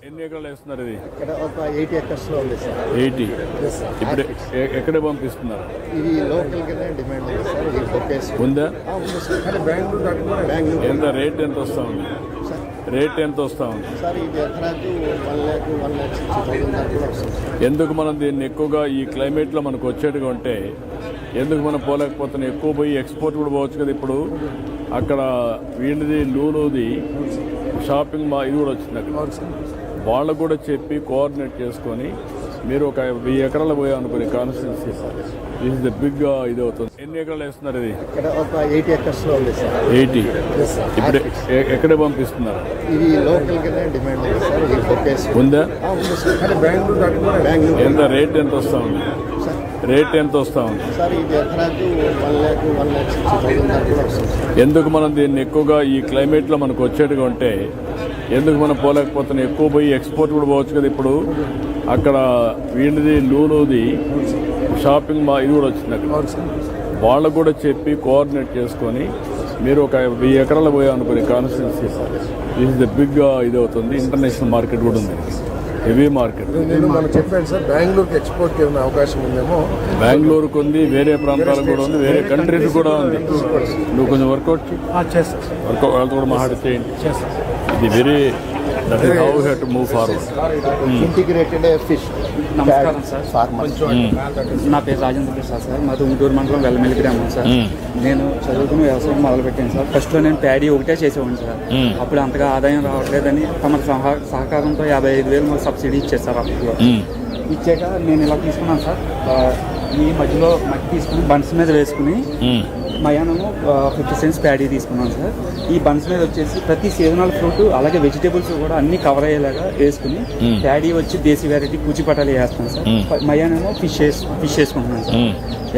ఎన్ని ఎకరాలు వేస్తున్నారు ఇది? ఇక్కడ ఒక 80 acres లో ఉంది సార్. 80. ఇప్పుడు ఎక్కడ పంపిస్తున్నారు? ఇది లోకల్ గానే డిమాండ్ ఉంది సార్. ఇది బొకేస్ ఉందా? ఉంది సార్. కానీ బెంగళూరు ఎంత రేట్ ఎంత వస్తా ఉంది? రేట్ ఎంత వస్తా ఉంది సార్? ఇది ఎకరాకు 1,60,000 దాకా కూడా వస్తుంది సార్. ఎందుకు మనం దీన్ని ఎక్కువగా ఈ క్లైమేట్లో మనకు వచ్చేట్టుగా ఉంటే ఎందుకు మనం పోలేకపోతున్నాం? ఎక్కువ పోయి ఎక్స్పోర్ట్ కూడా పోవచ్చు కదా. ఇప్పుడు అక్కడ వీళ్ళది లూలుది షాపింగ్ ఇది కూడా వచ్చింది అక్కడ. వాళ్ళకు కూడా చెప్పి కోఆర్డినేట్ చేసుకొని మీరు ఒక 1000 ఎకరాలు పోయా అనుకుని constituency this is the big ఇది అవుతుంది. ఎన్ని ఎకరాలు వేస్తున్నారు ఇది? ఇక్కడ ఒక 80 acres లో ఉంది సార్. 80. ఇప్పుడు ఎక్కడ పంపిస్తున్నారు? ఇది లోకల్ గానే డిమాండ్ ఉంది సార్. ఇది బొకేస్ ఉందా? ఉంది సార్. కానీ బెంగళూరు ఎంత రేట్ ఎంత వస్తా ఉంది? రేట్ ఎంత వస్తా ఉంది సార్? ఇది ఎకరాకు 1,60,000 దాకా కూడా వస్తుంది సార్. ఎందుకు మనం దీన్ని ఎక్కువగా ఈ క్లైమేట్లో మనకు వచ్చేట్టుగా ఉంటే ఎందుకు మనం పోలేకపోతున్నాం? ఎక్కువ పోయి ఎక్స్పోర్ట్ కూడా పోవచ్చు కదా. ఇప్పుడు అక్కడ వీళ్ళది లూలుది షాపింగ్ ఇది కూడా వచ్చింది అక్కడ. వాళ్ళకు కూడా చెప్పి కోఆర్డినేట్ చేసుకొని మీరు ఒక 1000 ఎకరాలు పోయా అనుకుని constituency this is the big ఇది అవుతుంది. ఇంటర్నేషనల్ మార్కెట్ కూడా ఉంది, హెవీ మార్కెట్. నేను మనం చెప్పాను సార్, బెంగళూరుకి ఎక్స్పోర్ట్కి ఏమైనా అవకాశం ఉందేమో. బెంగళూరుకు ఉంది, వేరే ప్రాంతాలకు కూడా ఉంది, వేరే కంట్రీస్ కూడా ఉంది. నువ్వు కొంచెం వర్కౌట్ చేస్తాను. వర్కౌట్ వాళ్ళతో కూడా మాట్లాడితే ఇది very that is how you have to move forward. Integrated fish. నమస్కారం సార్. ఫార్మర్స్. నా పేరు రాజేంద్ర ప్రసాద్ సార్. మాది ఉంటూరు మండలం వెల్లమెల్లి గ్రామం సార్. నేను చదువుకుని వ్యవసాయం మొదలుపెట్టాను సార్. ఫస్ట్లో నేను ప్యాడీ ఒకటే చేసేవాడిని సార్. అప్పుడు అంతగా ఆదాయం రావట్లేదని తమ సహకారంతో 55,000 మాకు సబ్సిడీ ఇచ్చారు సార్. అప్పట్లో ఇచ్చాక నేను ఇలా తీసుకున్నాను సార్. ఈ మధ్యలో మట్టి తీసుకుని బన్స్ మీద వేసుకుని మయానము 50 cents ప్యాడీ తీసుకున్నాను సార్. ఈ బన్స్ మీద వచ్చేసి ప్రతి సీజనల్ ఫ్రూట్ అలాగే వెజిటేబుల్స్ కూడా అన్ని కవర్ అయ్యేలాగా వేసుకుని ప్యాడీ వచ్చి దేశీ వెరైటీ కూచిపటాలు వేస్తాను సార్. మయానేమో ఫిష్ వేసుకుంటున్నాను సార్.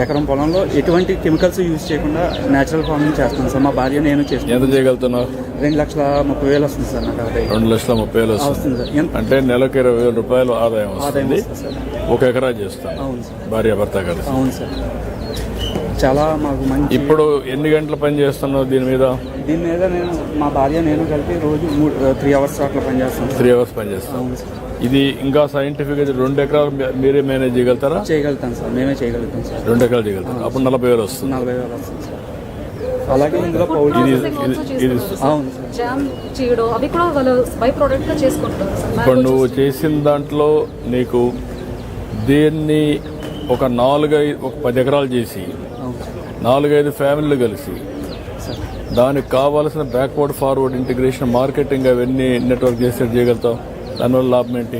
ఎకరం పొలంలో ఎటువంటి కెమికల్స్ యూజ్ చేయకుండా నేచురల్ ఫార్మింగ్ చేస్తాను సార్. మా భార్య నేను చేస్తాను. ఎంత చేయగలుగుతున్నావు? 2,30,000 వస్తుంది సార్ నాకు ఆదాయం. 2,30,000 వస్తుంది సార్. అంటే నెలకు 20,000 రూపాయలు ఆదాయం వస్తుంది సార్. ఒక ఎకరా చేస్తాను. అవును సార్. భార్య భర్త కలిసి. అవును సార్. చాలా మాకు మంచి. ఇప్పుడు ఎన్ని గంటలు పని చేస్తున్నావు దీని మీద? నేను మా భార్య నేను కలిపి రోజు 3 hours అట్లా పని చేస్తాను. 3 hours పని చేస్తాను. అవును సార్. ఇది ఇంకా సైంటిఫిక్ 2 ఎకరాలు మీరే మేనేజ్ చేయగలుగుతారా? చేయగలుగుతాం సార్, మేమే చేయగలుగుతాం సార్. 2 ఎకరాలు చేయగలుగుతారు. అప్పుడు 40,000 వస్తుంది. 40,000 వస్తుంది సార్. అలాగే ఇందులో ఇది అవును సార్. జామ్ చేయడం అవి కూడా వాళ్ళు బై ప్రోడక్ట్ గా చేసుకుంటారు సార్. ఇప్పుడు నువ్వు చేసిన దాంట్లో నీకు దీన్ని ఒక 10 ఎకరాలు చేసి 4-5 ఫ్యామిలీలు కలిసి దానికి కావాల్సిన బ్యాక్వర్డ్ ఫార్వర్డ్ ఇంటిగ్రేషన్ మార్కెటింగ్ అవన్నీ నెట్వర్క్ చేసి చేయగలుగుతావు. దానివల్ల లాభం ఏంటి?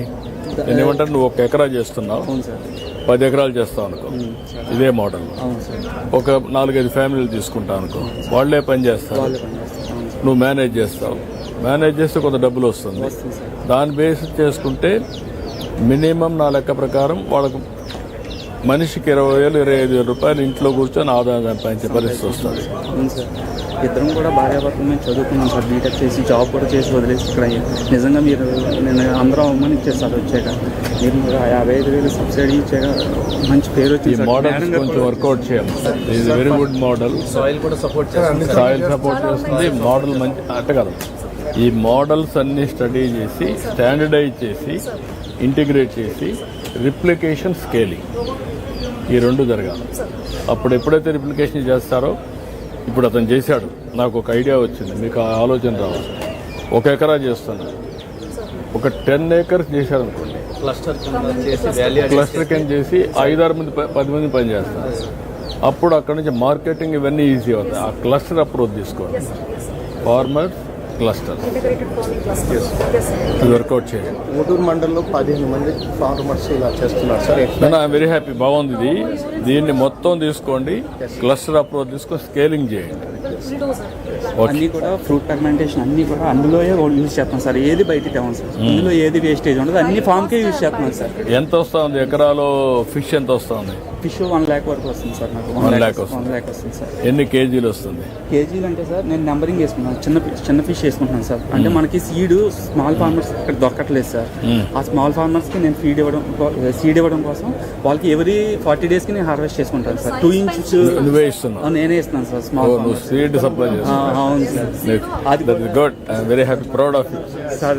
నేనేమంటారు, నువ్వు 1 ఎకరా చేస్తున్నావు, 10 ఎకరాలు చేస్తావు అనుకో, ఇదే మోడల్. ఒక 4-5 ఫ్యామిలీలు తీసుకుంటావు అనుకో, వాళ్లే పని చేస్తారు, నువ్వు మేనేజ్ చేస్తావు. మేనేజ్ చేస్తే కొంత డబ్బులు వస్తుంది. దాన్ని బేస్ చేసుకుంటే మినిమం నా లెక్క ప్రకారం వాళ్ళకు మనిషికి 20,000-25,000 రూపాయలు ఇంట్లో కూర్చొని ఆదాయం సంపాదించే పరిస్థితి వస్తుంది. ఇద్దరం కూడా భార్యాభర్తలు మేము చదువుకున్నాం సార్. బీటెక్ చేసి జాబ్ కూడా చేసి వదిలేసి ఇక్కడ నిజంగా మీరు నేను అందరం అమ్మని ఇచ్చేస్తారు. వచ్చాక మీరు 55,000 సబ్సిడీ ఇచ్చాక మంచి పేరు వచ్చింది. ఈ మోడల్ కొంచెం వర్కౌట్ చేయాలి. ఇది వెరీ గుడ్ మోడల్. సాయిల్ కూడా సపోర్ట్ చేస్తుంది. సాయిల్ సపోర్ట్ చేస్తుంది. మోడల్ మంచి అట్టగలదు. ఈ మోడల్స్ అన్ని స్టడీ చేసి స్టాండర్డైజ్ చేసి ఇంటిగ్రేట్ చేసి రిప్లికేషన్ స్కేలింగ్ ఈ 2 జరగాలి. అప్పుడు ఎప్పుడైతే రిప్లికేషన్ చేస్తారో, ఇప్పుడు అతను చేశాడు, నాకు ఒక ఐడియా వచ్చింది, మీకు ఆ ఆలోచన రావాలి. 1 ఎకరా చేస్తాను, ఒక 10 acres చేశాడు అనుకోండి, క్లస్టర్ కింద చేసి 5-6 మంది 10 మంది పని చేస్తారు. అప్పుడు అక్కడ నుంచి మార్కెటింగ్ ఇవన్నీ ఈజీ అవుతాయి. ఆ క్లస్టర్ అప్రోచ్ తీసుకోవాలి. ఫార్మర్స్ క్లస్టర్ వర్కౌట్ చేయాలి. ఉంటూరు మండలంలో 15 మంది ఫార్మర్స్ ఇలా చేస్తున్నారు సార్. I'm very happy. బాగుంది ఇది. దీన్ని మొత్తం తీసుకోండి, క్లస్టర్ అప్రోచ్ తీసుకొని స్కేలింగ్ చేయండి. అన్ని కూడా ఫ్రూట్ ఫెర్మెంటేషన్ అన్ని కూడా అందులో యూజ్ చేస్తాం సార్. ఏది బయటికి తేవం సార్. ఇందులో ఏది వేస్టేజ్ ఉండదు, అన్ని ఫామ్కే యూజ్ చేస్తున్నాం సార్. ఎంత వస్తా ఉంది ఎకరాలో? ఫిష్ ఎంత వస్తా ఉంది? ఫిష్ 1 lakh వరకు వస్తుంది సార్. నాకు 1 lakh వస్తుంది సార్. ఎన్ని కేజీలు వస్తుంది? కేజీలు అంటే సార్ నేను నెంబరింగ్ వేసుకున్నాను. చిన్న ఫిష్ చేసుకుంటున్నాను సార్. అంటే మనకి సీడ్ స్మాల్ ఫార్మర్స్ ఇక్కడ దొరకట్లేదు సార్. ఆ స్మాల్ ఫార్మర్స్కి నేను సీడ్ ఇవ్వడం కోసం వాళ్ళకి ఎవరీ 40 daysకి నేను హార్వెస్ట్ చేసుకుంటాను సార్. 2 inch నువ్వే ఇస్తున్నావు? నేనే ఇస్తున్నాను సార్ స్మాల్ నువ్వు సీడ్ సప్లై చేస్తావు? అవును సార్. అది good, I'm very happy, proud of you. Sir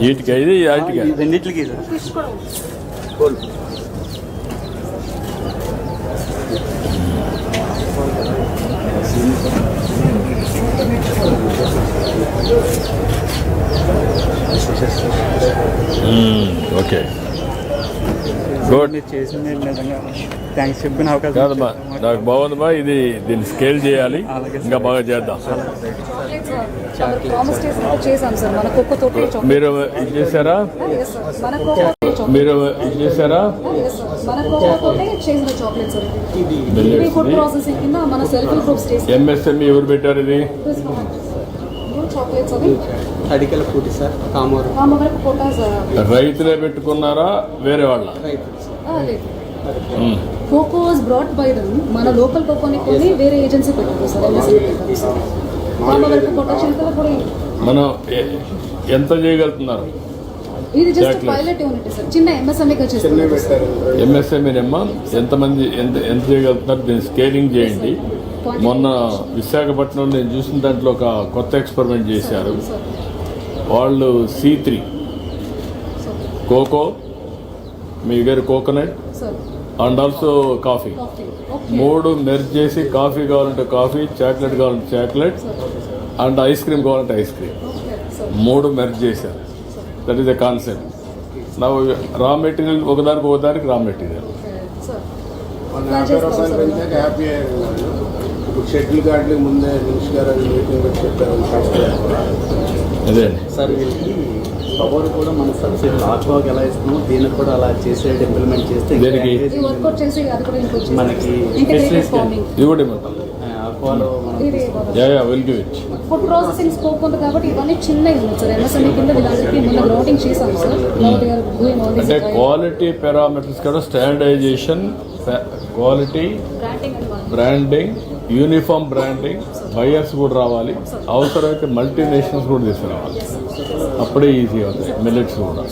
వీటికి ఇది వాటికి రెండింటికి సార్. ఫిష్ కూడా ఉంది. Okay, good. మీరు చేసింది నిజంగా థ్యాంక్స్ చెప్పిన అవకాశం కాదమ్మా, నాకు బాగుందమ్మా. ఇది దీన్ని స్కేల్ చేయాలి, ఇంకా బాగా చేద్దాం. ప్రామిస్ చేశాం సార్. మన కోకో తోటి చాక్లెట్. మీరు ఇది చేశారా? Yes, sir. మన కోకో చాక్లెట్. మీరు ఇది చేశారా? Yes, sir. మన కోకో తోటి చేసిన చాక్లెట్ సార్. ఇది ఫుడ్ ప్రాసెసింగ్ కింద మన సెల్ఫ్ గ్రూప్స్ చేసిన ఎంఎస్ఎంఈ ఎవరు పెట్టారు ఇది? చాక్లెట్స్ అవి అడికల పూటి సార్, కామూరు రామవరపు కోట సార్. రైతులే పెట్టుకున్నారా వేరే వాళ్ళ? లేదు, cocoa was brought by them. మన లోకల్ కోకోని కొని వేరే ఏజెన్సీ పెట్టారు సార్. ఎంఎస్ఎంఈ పెట్టారు సార్. రామవరపు కోట చిలకల కూడా మనం ఎంత చేయగలుగుతున్నారు? ఇది జస్ట్ పైలట్ యూనిట్ సార్. చిన్న ఎంఎస్ఎంఈగా చేస్తున్నారు సార్. ఎంఎస్ఎంఈనమ్మా, ఎంతమంది ఎంత చేయగలుగుతున్నారు? దీన్ని స్కేలింగ్ చేయండి. మొన్న విశాఖపట్నంలో నేను చూసిన దాంట్లో ఒక కొత్త ఎక్స్పెరిమెంట్ చేశారు వాళ్ళు. C3 కోకో, మీ దగ్గర coconut and also coffee, 3 merge చేసి కాఫీ కావాలంటే కాఫీ, చాక్లెట్ కావాలంటే చాక్లెట్ అండ్ ఐస్ క్రీమ్ కావాలంటే ఐస్ క్రీమ్, 3 మెర్జ్ చేశారు. That is the concept. నా రా మెటీరియల్ ఒకదానికి రా మెటీరియల్. హ్యాపీ ఇప్పుడు షెడ్యూల్ గార్డులకు ముందే మినిస్టర్ గారు మీటింగ్ పెట్టి చెప్పారు. అదే సార్ వీళ్ళకి పవర్ కూడా మన సబ్సిడీ ఆక్వాకి ఎలా ఇస్తున్నామో దీనికి కూడా అలా చేసే ఇంప్లిమెంట్ చేస్తే దేనికి? ఈ వర్కౌట్ చేసి అది కూడా ఇంకొచ్చి మనకి ఇంటిగ్రేటెడ్ ఫార్మింగ్. ఇది కూడా ఇవ్వండి. ఆక్వాలో మనం ఇది will give it. Food processing scope ఉంది కాబట్టి ఇవన్నీ చిన్నవి ఉన్నాయి సార్. ఎంఎస్ఎంఈ కింద వీళ్ళందరికీ మొన్న గ్రౌటింగ్ చేశాం సార్. అంటే క్వాలిటీ పారామీటర్స్ కూడా standardization, quality, branding, uniform branding, buyers కూడా రావాలి. అవసరమైతే మల్టీనేషనల్స్ కూడా తీసుకురావాలి. అప్పుడే ఈజీ అవుతుంది మిల్లెట్స్ కూడా.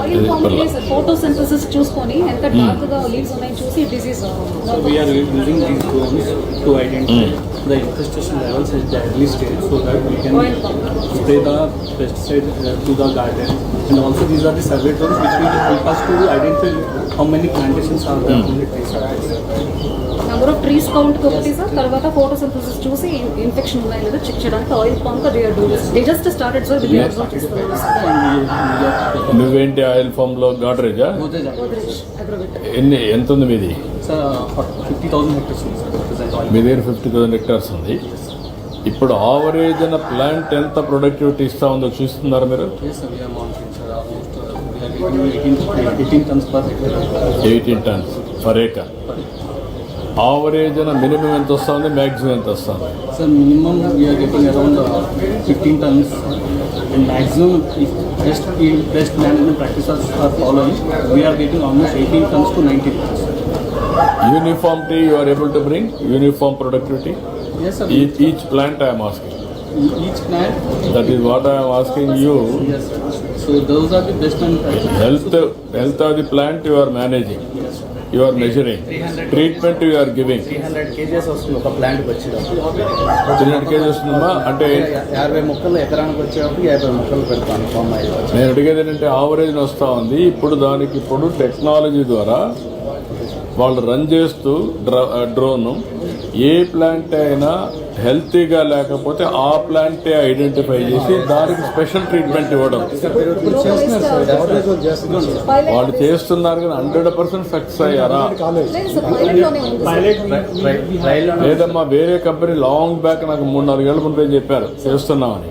Oil farming sir. ఫోటోసింథసిస్ చూసుకొని ఎంత డార్క్ గా లీవ్స్ ఉన్నాయి చూసి disease. So we are using these drones to identify the infestation levels at the early stage so that we can spray the pesticide to the garden. And also these are the survey drones which will help us to identify how many plantations are there on the trees. Number of trees count ఒకటి sir. తర్వాత photosynthesis చూసి infection ఉన్నాయో లేదో check చేయడానికి oil pump they just started sir. With observe చేస్తున్నారు sir. నువ్వేంటి oil form లో గాడరేజా? ఎంత ఉంది మీది? Sir, 50,000 hectares ఉంది సార్. మీ దగ్గర 50,000 hectares ఉంది. ఇప్పుడు ఆవరేజ్ అన్న ప్లాంట్ ఎంత ప్రొడక్టివిటీ ఇస్తా ఉందో చూస్తున్నారా మీరు? Yes, sir, we are monitoring, sir. Almost we are getting 18 tons per hectare. 18 tons per acre. Average అన్న మినిమం ఎంత వస్తుంది, మ్యాక్సిమం ఎంత వస్తుంది? Sir, minimum we are getting around 15 tons and maximum if best management practices are following, we are getting almost 18 tons to 19 tons. Uniformity you are able to bring? Uniform productivity? Yes, sir. Each plant I am asking. Each plant. That is what I am asking you. Yes, sir. So those are the best manufacturers. Health of the plant you are managing. You are measuring. Treatment you are giving. 300 kgs వస్తుంది ఒక ప్లాంట్కి వచ్చేటప్పుడు. 300 kg వస్తుందమ్మా. అంటే 50 మొక్కలు ఎకరానికి వచ్చేటప్పుడు 50 మొక్కలు పెడతాను ఫామ్ ఆయిల్. నేను అడిగేది ఏంటంటే ఆవరేజ్ వస్తూ ఉంది. ఇప్పుడు టెక్నాలజీ ద్వారా వాళ్ళు రన్ చేస్తూ డ్రోన్ ఏ ప్లాంట్ అయినా హెల్తీగా లేకపోతే ఆ ప్లాంటే ఐడెంటిఫై చేసి దానికి స్పెషల్ ట్రీట్మెంట్ ఇవ్వడం వాళ్ళు చేస్తున్నారు. కానీ 100% సక్సెస్ అయ్యారా? లేదమ్మా, వేరే కంపెనీ లాంగ్ బ్యాక్ నాకు 3-4 ఏళ్ళ ముందే చెప్పారు చేస్తున్నామని.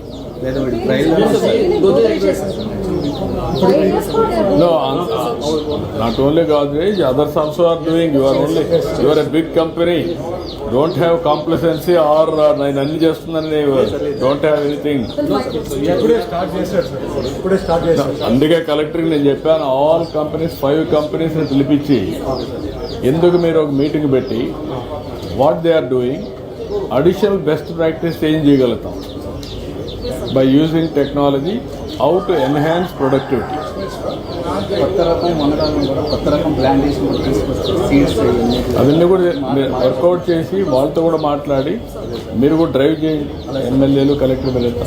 No, not only Godrej, others also are doing. You are a big company. Don't have complacency or నేను అన్ని చేస్తున్నానని don't have anything. అందుకే కలెక్టర్కి నేను చెప్పాను, ఆల్ కంపెనీస్ 5 కంపెనీస్ పిలిపించి ఎందుకు మీరు ఒక మీటింగ్ పెట్టి what they are doing, additional best practice ఏం చేయగలుగుతాం by using technology, how to enhance productivity. కొత్త రకం వంగడాలను కూడా కొత్త రకం ప్లాంటేషన్ కూడా తీసుకొస్తారు, సీడ్స్ అవన్నీ కూడా మీరు వర్కౌట్ చేసి వాళ్ళతో కూడా మాట్లాడి మీరు కూడా డ్రైవ్ చేయండి. ఎమ్మెల్యేలు, కలెక్టర్ వెళ్తాం.